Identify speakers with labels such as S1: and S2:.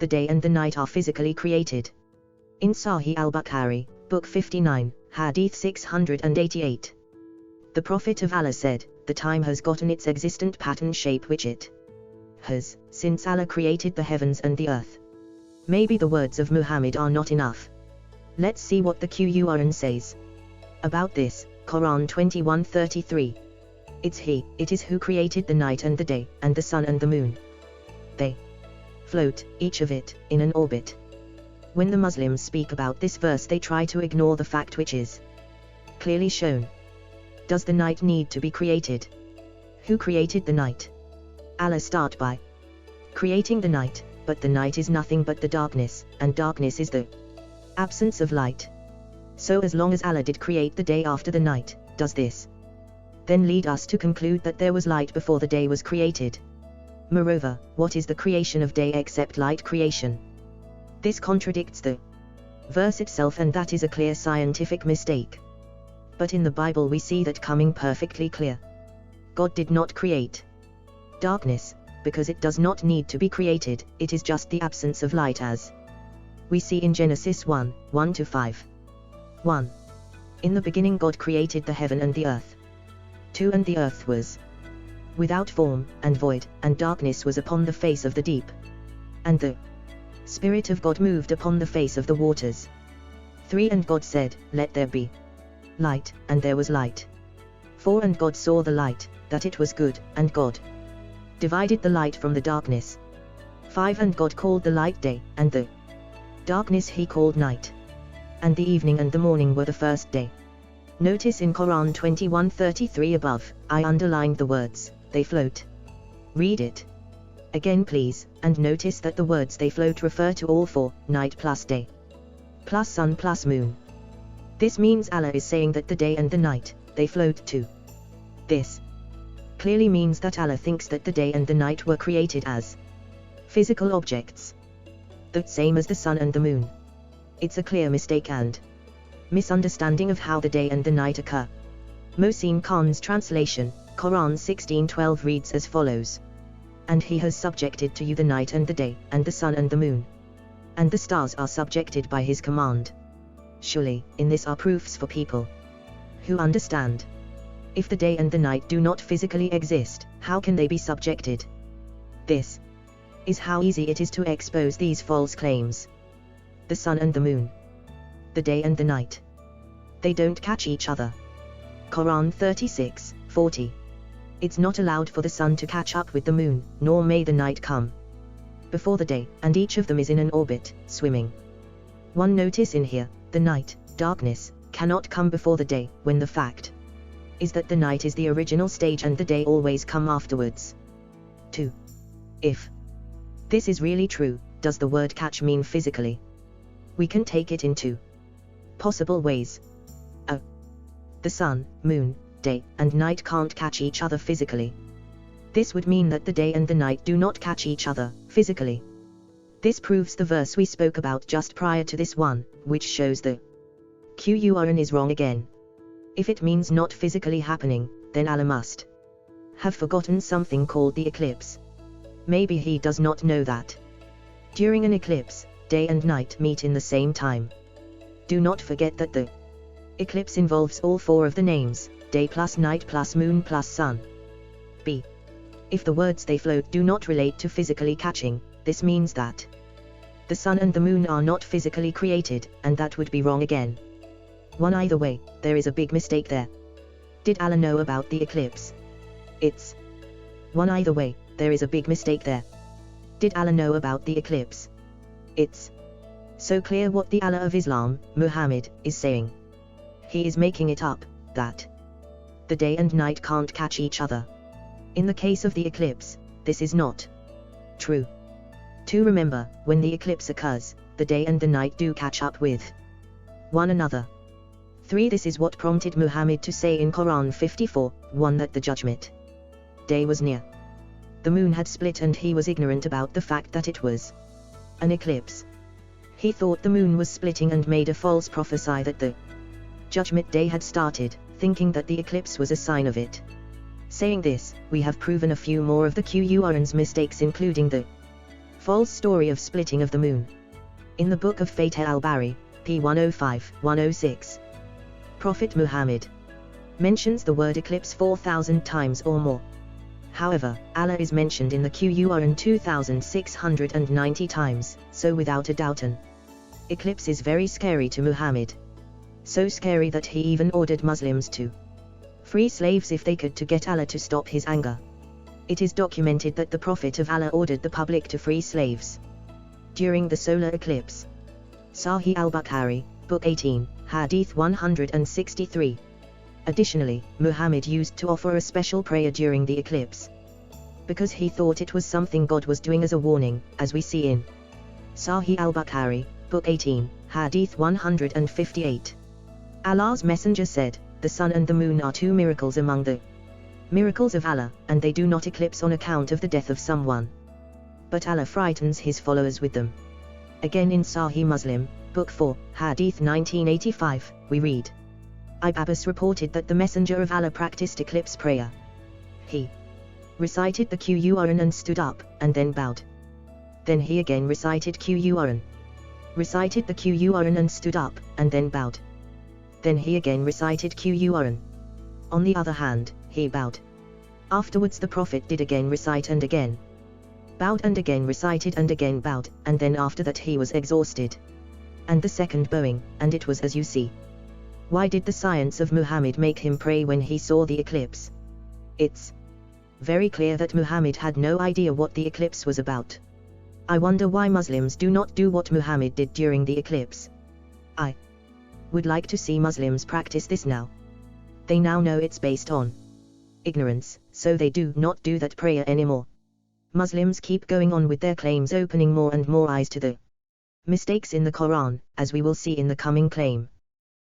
S1: the day and the night are physically created. In Sahih al-Bukhari, Book 59, Hadith 688. The Prophet of Allah said, the time has gotten its existent pattern shape which it has, since Allah created the heavens and the earth. Maybe the words of Muhammad are not enough. Let's see what the Quran says about this. Quran 21:33. It is who created the night and the day, and the sun and the moon. They float, each of it, in an orbit. When the Muslims speak about this verse, they try to ignore the fact which is clearly shown. Does the night need to be created? Who created the night? Allah start by creating the night, but the night is nothing but the darkness, and darkness is the absence of light. So as long as Allah did create the day after the night, does this then lead us to conclude that there was light before the day was created? Moreover, what is the creation of day except light creation? This contradicts the verse itself, and that is a clear scientific mistake. But in the Bible we see that coming perfectly clear. God did not create darkness, because it does not need to be created, it is just the absence of light, as we see in Genesis 1:1-5. 1. In the beginning God created the heaven and the earth. 2. And the earth was without form, and void, and darkness was upon the face of the deep. And the Spirit of God moved upon the face of the waters. 3. And God said, let there be light, and there was light. 4. And God saw the light, that it was good, and God divided the light from the darkness. 5. And God called the light day, and the darkness he called night. And the evening and the morning were the first day. Notice in Quran 21:33 above, I underlined the words, they float. Read it again please, and notice that the words they float refer to all four, night plus day, plus sun plus moon. This means Allah is saying that the day and the night, they float too. This clearly means that Allah thinks that the day and the night were created as physical objects, the same as the sun and the moon. It's a clear mistake and misunderstanding of how the day and the night occur. Mohsin Khan's translation, Quran 16:12 reads as follows. And he has subjected to you the night and the day, and the sun and the moon. And the stars are subjected by his command. Surely, in this are proofs for people who understand. If the day and the night do not physically exist, how can they be subjected? This is how easy it is to expose these false claims. The sun and the moon, the day and the night, they don't catch each other. Quran 36:40. It's not allowed for the sun to catch up with the moon, nor may the night come before the day, and each of them is in an orbit, swimming. One notice in here, the night, darkness, cannot come before the day, when the fact is that the night is the original stage and the day always come afterwards. 2. If this is really true, does the word catch mean physically? We can take it in two possible ways. A. The sun, moon, day, and night can't catch each other physically. This would mean that the day and the night do not catch each other, physically. This proves the verse we spoke about just prior to this one, which shows the Quran is wrong again. If it means not physically happening, then Allah must have forgotten something called the eclipse. Maybe he does not know that during an eclipse, day and night meet in the same time. Do not forget that the eclipse involves all four of the names, day plus night plus moon plus sun. B. If the words they float do not relate to physically catching, this means that the sun and the moon are not physically created, and that would be wrong again. One either way, there is a big mistake there. Did Allah know about the eclipse? It's one either way, there is a big mistake there. Did Allah know about the eclipse? It's so clear what the Allah of Islam, Muhammad, is saying. He is making it up, that the day and night can't catch each other. In the case of the eclipse, this is not true. 2. Remember, when the eclipse occurs, the day and the night do catch up with one another. 3. This is what prompted Muhammad to say in Quran 54:1 that the judgment day was near. The moon had split and he was ignorant about the fact that it was an eclipse. He thought the moon was splitting and made a false prophecy that the judgment day had started, thinking that the eclipse was a sign of it. Saying this, we have proven a few more of the Qur'an's mistakes, including the False story of splitting of the moon. In the book of Fath al-Bari, p. 105-106, Prophet Muhammad mentions the word eclipse 4,000 times or more. However, Allah is mentioned in the Quran 2,690 times, so without a doubt an eclipse is very scary to Muhammad. So scary that he even ordered Muslims to free slaves if they could to get Allah to stop his anger. It is documented that the Prophet of Allah ordered the public to free slaves during the solar eclipse. Sahih al-Bukhari, Book 18, Hadith 163. Additionally, Muhammad used to offer a special prayer during the eclipse, because he thought it was something God was doing as a warning, as we see in Sahih al-Bukhari, Book 18, Hadith 158. Allah's Messenger said, "The sun and the moon are two miracles among the miracles of Allah, and they do not eclipse on account of the death of someone. But Allah frightens his followers with them." Again in Sahih Muslim, Book 4, Hadith 1985, we read, Ibn Abbas reported that the Messenger of Allah practiced eclipse prayer. He recited the Quran and stood up, and then bowed. Then he again recited Quran. Recited the Quran and stood up, and then bowed. Then he again recited Quran. On the other hand, he bowed. Afterwards the Prophet did again recite and again bowed and again recited and again bowed, and then after that he was exhausted. And the second bowing, and it was as you see. Why did the science of Muhammad make him pray when he saw the eclipse? It's very clear that Muhammad had no idea what the eclipse was about. I wonder why Muslims do not do what Muhammad did during the eclipse. I would like to see Muslims practice this now. They now know it's based on ignorance, so they do not do that prayer anymore. Muslims keep going on with their claims, opening more and more eyes to the mistakes in the Quran, as we will see in the coming claim.